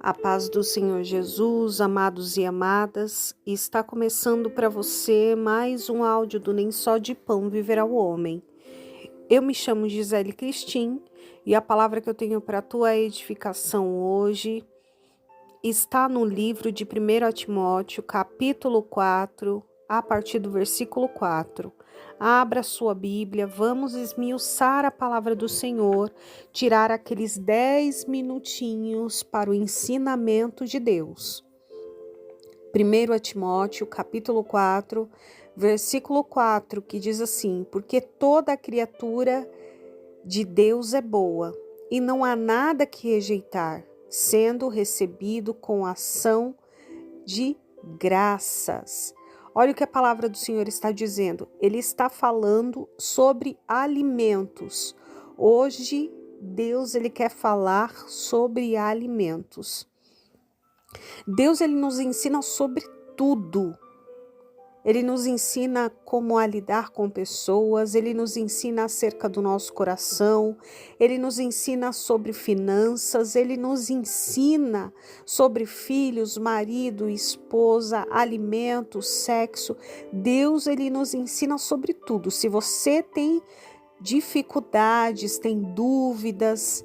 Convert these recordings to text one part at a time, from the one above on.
A paz do Senhor Jesus, amados e amadas, está começando para você mais um áudio do Nem Só de Pão Viverá o Homem. Eu me chamo Gisele Cristim e a palavra que eu tenho para a tua edificação hoje está no livro de 1 Timóteo, capítulo 4, a partir do versículo 4. Abra sua Bíblia, vamos esmiuçar a palavra do Senhor, tirar aqueles 10 minutinhos para o ensinamento de Deus. 1 Timóteo, capítulo 4, versículo 4, que diz assim: porque toda criatura de Deus é boa, e não há nada que rejeitar, sendo recebido com ação de graças. Olha o que a palavra do Senhor está dizendo. Ele está falando sobre alimentos. Hoje, Deus ele quer falar sobre alimentos. Deus ele nos ensina sobre tudo. Ele nos ensina como a lidar com pessoas, ele nos ensina acerca do nosso coração, ele nos ensina sobre finanças, ele nos ensina sobre filhos, marido, esposa, alimentos, sexo. Deus, ele nos ensina sobre tudo. Se você tem dificuldades, tem dúvidas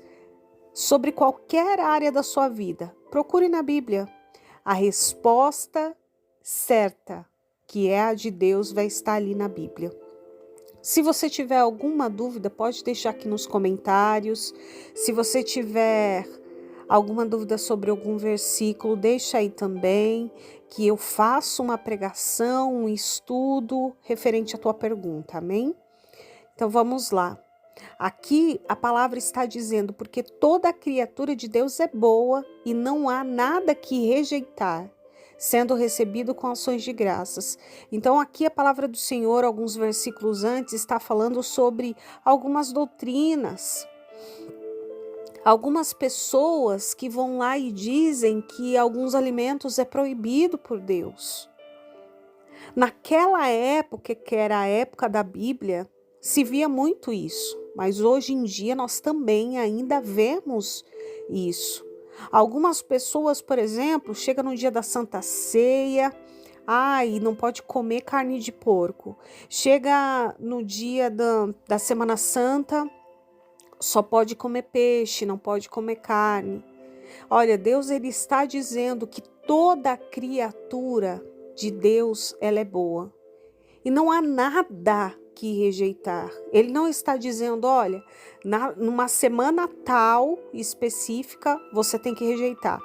sobre qualquer área da sua vida, procure na Bíblia. A resposta certa, que é a de Deus, vai estar ali na Bíblia. Se você tiver alguma dúvida, pode deixar aqui nos comentários. Se você tiver alguma dúvida sobre algum versículo, deixa aí também, que eu faço uma pregação, um estudo referente à tua pergunta, amém? Então vamos lá. Aqui a palavra está dizendo, porque toda criatura de Deus é boa e não há nada que rejeitar, sendo recebido com ações de graças. Então aqui a palavra do Senhor, alguns versículos antes, está falando sobre algumas doutrinas. Algumas pessoas que vão lá e dizem que alguns alimentos é proibido por Deus. Naquela época, que era a época da Bíblia, se via muito isso, mas hoje em dia nós também ainda vemos isso. Algumas pessoas, por exemplo, chegam no dia da Santa Ceia, e não pode comer carne de porco. Chega no dia da Semana Santa, só pode comer peixe, não pode comer carne. Olha, Deus ele está dizendo que toda criatura de Deus ela é boa. E não há nada que rejeitar. Ele não está dizendo, olha, numa semana tal específica, você tem que rejeitar.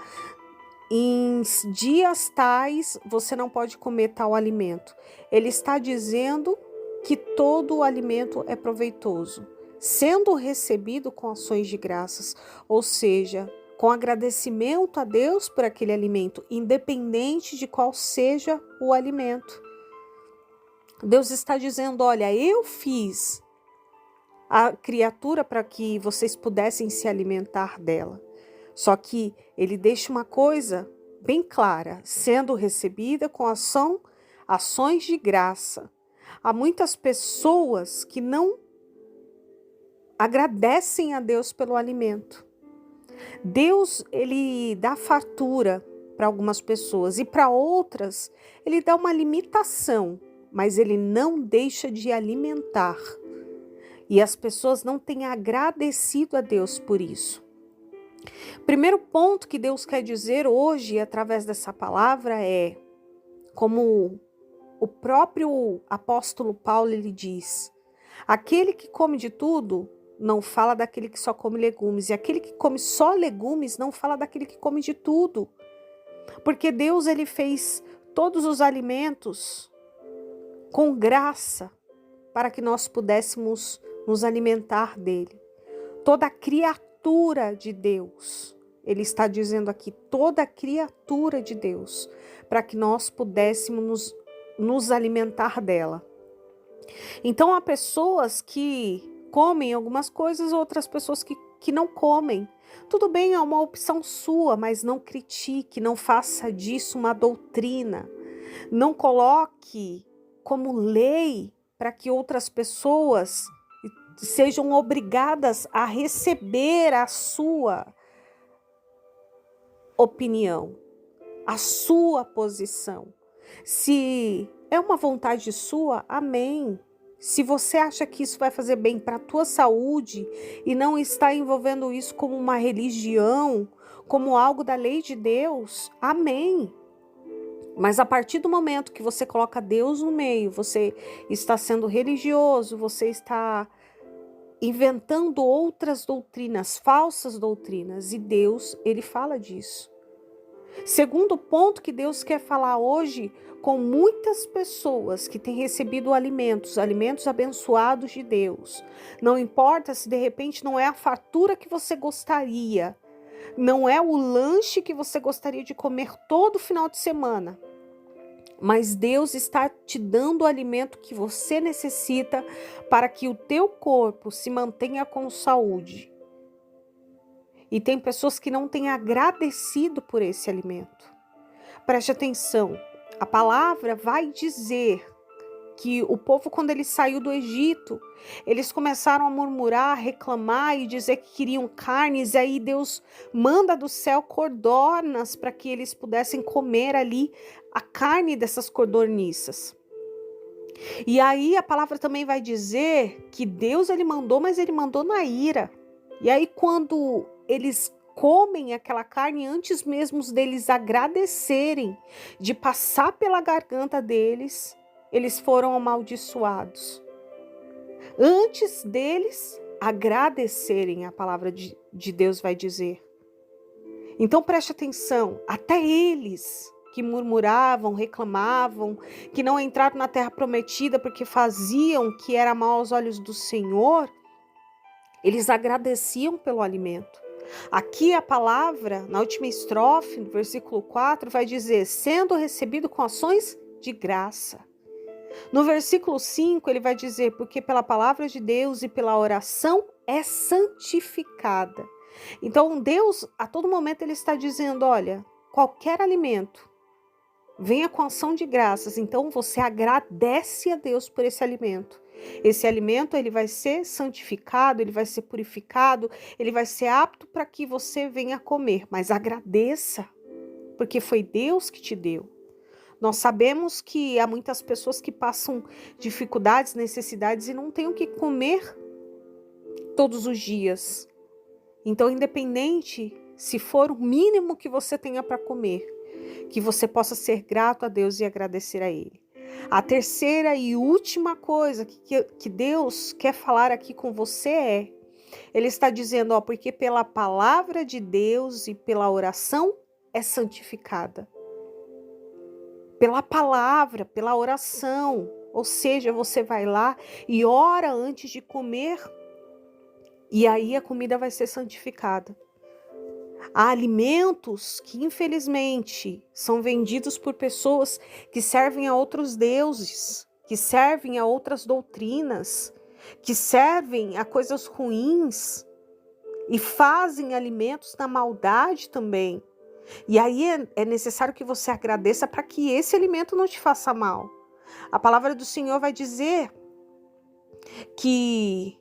Em dias tais, você não pode comer tal alimento. Ele está dizendo que todo o alimento é proveitoso, sendo recebido com ações de graças, ou seja, com agradecimento a Deus por aquele alimento, independente de qual seja o alimento. Deus está dizendo, olha, eu fiz a criatura para que vocês pudessem se alimentar dela. Só que ele deixa uma coisa bem clara, sendo recebida com ações de graça. Há muitas pessoas que não agradecem a Deus pelo alimento. Deus, ele dá fartura para algumas pessoas e para outras, ele dá uma limitação, mas ele não deixa de alimentar. E as pessoas não têm agradecido a Deus por isso. Primeiro ponto que Deus quer dizer hoje, através dessa palavra, é, como o próprio apóstolo Paulo ele diz, aquele que come de tudo, não fala daquele que só come legumes, e aquele que come só legumes, não fala daquele que come de tudo. Porque Deus ele fez todos os alimentos com graça, para que nós pudéssemos nos alimentar dele. Toda criatura de Deus, ele está dizendo aqui, toda criatura de Deus, para que nós pudéssemos nos alimentar dela. Então há pessoas que comem algumas coisas, outras pessoas que não comem. Tudo bem, é uma opção sua, mas não critique, não faça disso uma doutrina. Não coloque como lei para que outras pessoas sejam obrigadas a receber a sua opinião, a sua posição. Se é uma vontade sua, amém. Se você acha que isso vai fazer bem para a tua saúde e não está envolvendo isso como uma religião, como algo da lei de Deus, amém. Mas a partir do momento que você coloca Deus no meio, você está sendo religioso, você está inventando outras doutrinas, falsas doutrinas, e Deus, ele fala disso. Segundo ponto que Deus quer falar hoje com muitas pessoas que têm recebido alimentos abençoados de Deus. Não importa se de repente não é a fartura que você gostaria, não é o lanche que você gostaria de comer todo final de semana, mas Deus está te dando o alimento que você necessita para que o teu corpo se mantenha com saúde. E tem pessoas que não têm agradecido por esse alimento. Preste atenção, a palavra vai dizer que o povo, quando ele saiu do Egito, eles começaram a murmurar, reclamar e dizer que queriam carnes, e aí Deus manda do céu codornas para que eles pudessem comer ali a carne dessas codorniças. E aí a palavra também vai dizer que Deus ele mandou, mas ele mandou na ira. E aí quando eles comem aquela carne, antes mesmo deles agradecerem, de passar pela garganta deles, eles foram amaldiçoados. Antes deles agradecerem, a palavra de Deus vai dizer. Então preste atenção, até eles que murmuravam, reclamavam, que não entraram na terra prometida porque faziam o que era mal aos olhos do Senhor, eles agradeciam pelo alimento. Aqui a palavra, na última estrofe, no versículo 4, vai dizer, sendo recebido com ações de graça. No versículo 5, ele vai dizer, porque pela palavra de Deus e pela oração é santificada. Então Deus, a todo momento, ele está dizendo, olha, qualquer alimento, venha com ação de graças. Então você agradece a Deus por esse alimento. Esse alimento ele vai ser santificado, ele vai ser purificado, ele vai ser apto para que você venha comer. Mas agradeça, porque foi Deus que te deu. Nós sabemos que há muitas pessoas que passam dificuldades, necessidades e não têm o que comer todos os dias. Então, independente se for o mínimo que você tenha para comer, que você possa ser grato a Deus e agradecer a Ele. A terceira e última coisa que Deus quer falar aqui com você Ele está dizendo, porque pela palavra de Deus e pela oração é santificada. Pela palavra, pela oração, ou seja, você vai lá e ora antes de comer, e aí a comida vai ser santificada. Há alimentos que, infelizmente, são vendidos por pessoas que servem a outros deuses, que servem a outras doutrinas, que servem a coisas ruins e fazem alimentos na maldade também. E aí é necessário que você agradeça para que esse alimento não te faça mal. A palavra do Senhor vai dizer que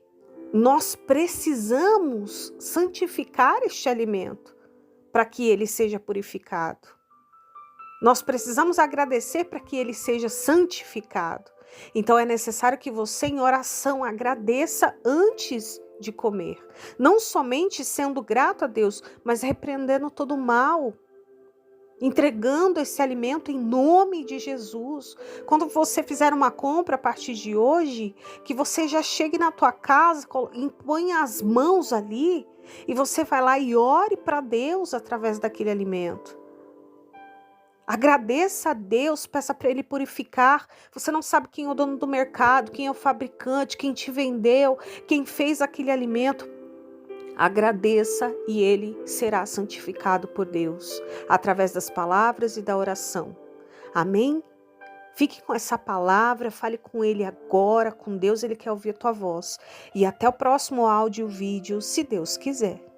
nós precisamos santificar este alimento para que ele seja purificado. Nós precisamos agradecer para que ele seja santificado. Então é necessário que você em oração agradeça antes de comer. Não somente sendo grato a Deus, mas repreendendo todo o mal. Entregando esse alimento em nome de Jesus. Quando você fizer uma compra a partir de hoje, que você já chegue na tua casa, impõe as mãos ali e você vai lá e ore para Deus através daquele alimento. Agradeça a Deus, peça para Ele purificar. Você não sabe quem é o dono do mercado, quem é o fabricante, quem te vendeu, quem fez aquele alimento. Agradeça e ele será santificado por Deus, através das palavras e da oração. Amém? Fique com essa palavra, fale com Ele agora, com Deus, Ele quer ouvir a tua voz. E até o próximo áudio, vídeo, se Deus quiser.